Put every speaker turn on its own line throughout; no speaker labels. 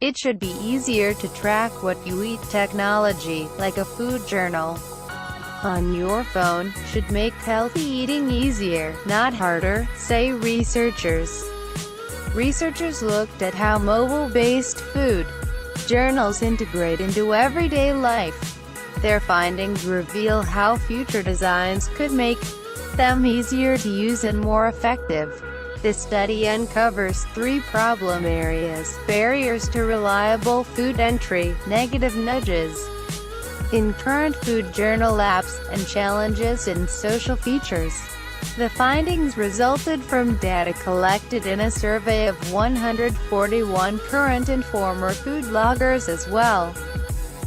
It should be easier to track what you eat. Technology, like a food journal on your phone, should make healthy eating easier, not harder, say researchers. Researchers looked at how mobile-based food journals integrate into everyday life. Their findings reveal how future designs could make them easier to use and more effective. This study uncovers 3 problem areas: barriers to reliable food entry, negative nudges in current food journal apps, and challenges in social features. The findings resulted from data collected in a survey of 141 current and former food bloggers, as well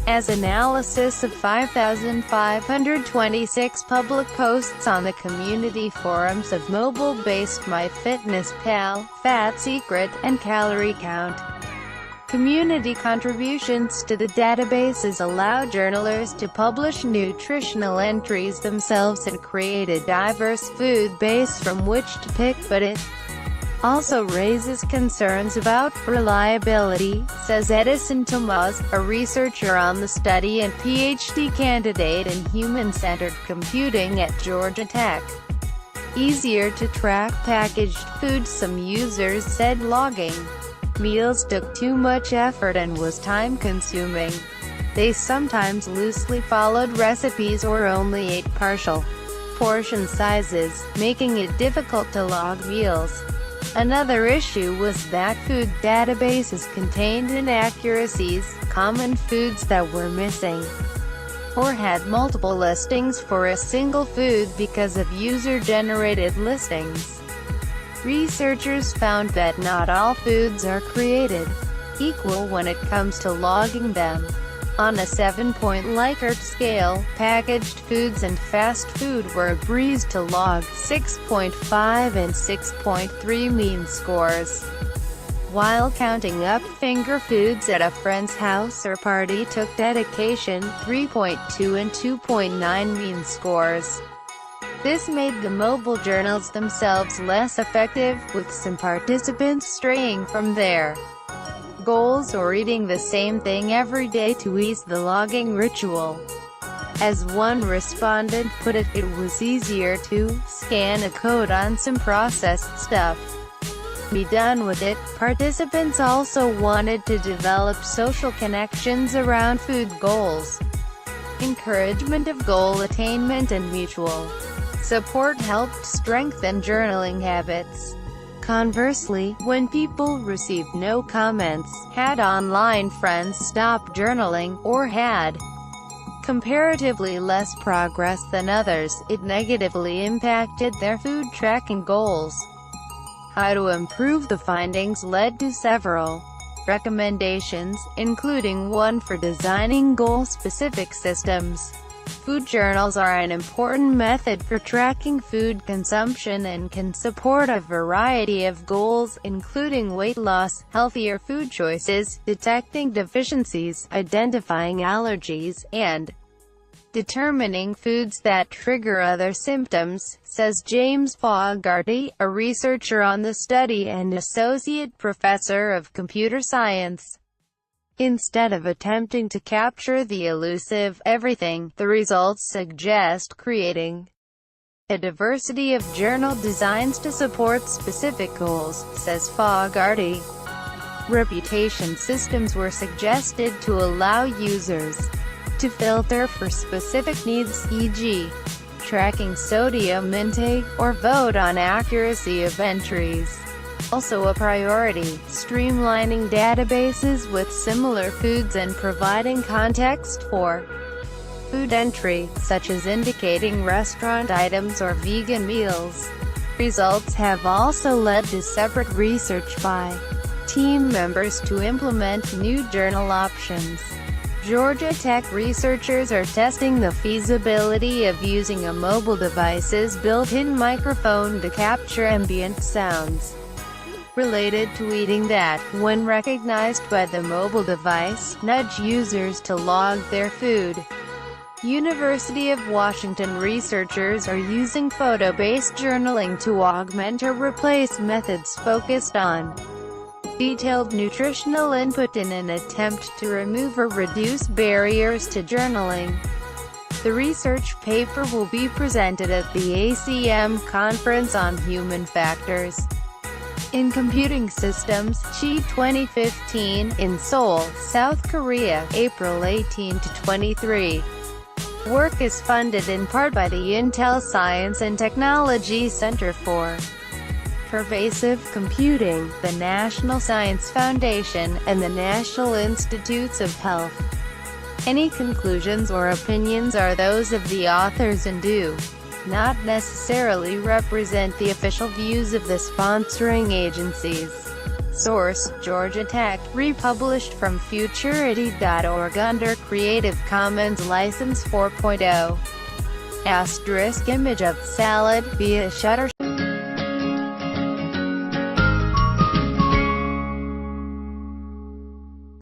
as analysis of 5,526 public posts on the community forums of mobile-based MyFitnessPal, Fat Secret, and Calorie Count. Community contributions to the databases allow journalers to publish nutritional entries themselves and create a diverse food base from which to pick, but it also raises concerns about reliability, says Edison Tomas, a researcher on the study and PhD candidate in human-centered computing at Georgia Tech. Easier to track packaged food. Some users said logging meals took too much effort and was time-consuming. They sometimes loosely followed recipes or only ate partial portion sizes, making it difficult to log meals. Another issue was that food databases contained inaccuracies, common foods that were missing, or had multiple listings for a single food because of user-generated listings. Researchers found that not all foods are created equal when it comes to logging them. On a 7-point Likert scale, packaged foods and fast food were a breeze to log, 6.5 and 6.3 mean scores, while counting up finger foods at a friend's house or party took dedication, 3.2 and 2.9 mean scores. This made the mobile journals themselves less effective, with some participants straying from their goals or eating the same thing every day to ease the logging ritual. As one respondent put it, it was easier to scan a code on some processed stuff. Be done with it. Participants also wanted to develop social connections around food goals. Encouragement of goal attainment and mutual support helped strengthen journaling habits. Conversely, when people received no comments, had online friends stop journaling, or had comparatively less progress than others, it negatively impacted their food tracking goals. How to improve. The findings led to several recommendations, including one for designing goal-specific systems. Food journals are an important method for tracking food consumption and can support a variety of goals, including weight loss, healthier food choices, detecting deficiencies, identifying allergies, and determining foods that trigger other symptoms, says James Fogarty, a researcher on the study and associate professor of computer science. Instead of attempting to capture the elusive everything, the results suggest creating a diversity of journal designs to support specific goals, says Fogarty. Reputation systems were suggested to allow users to filter for specific needs, e.g., tracking sodium intake, or vote on accuracy of entries. Also a priority, streamlining databases with similar foods and providing context for food entry, such as indicating restaurant items or vegan meals. Results have also led to separate research by team members to implement new journal options. Georgia Tech researchers are testing the feasibility of using a mobile device's built-in microphone to capture ambient sounds related to eating that, when recognized by the mobile device, nudge users to log their food. University of Washington researchers are using photo-based journaling to augment or replace methods focused on detailed nutritional input in an attempt to remove or reduce barriers to journaling. The research paper will be presented at the ACM Conference on Human Factors in Computing Systems, CHI 2015, in Seoul, South Korea, April 18 to 23. Work is funded in part by the Intel Science and Technology Center for Pervasive Computing, the National Science Foundation, and the National Institutes of Health. Any conclusions or opinions are those of the authors and do not necessarily represent the official views of the sponsoring agencies. Source: Georgia Tech, republished from Futurity.org under Creative Commons License 4.0. ** Image of salad via Shutterstock.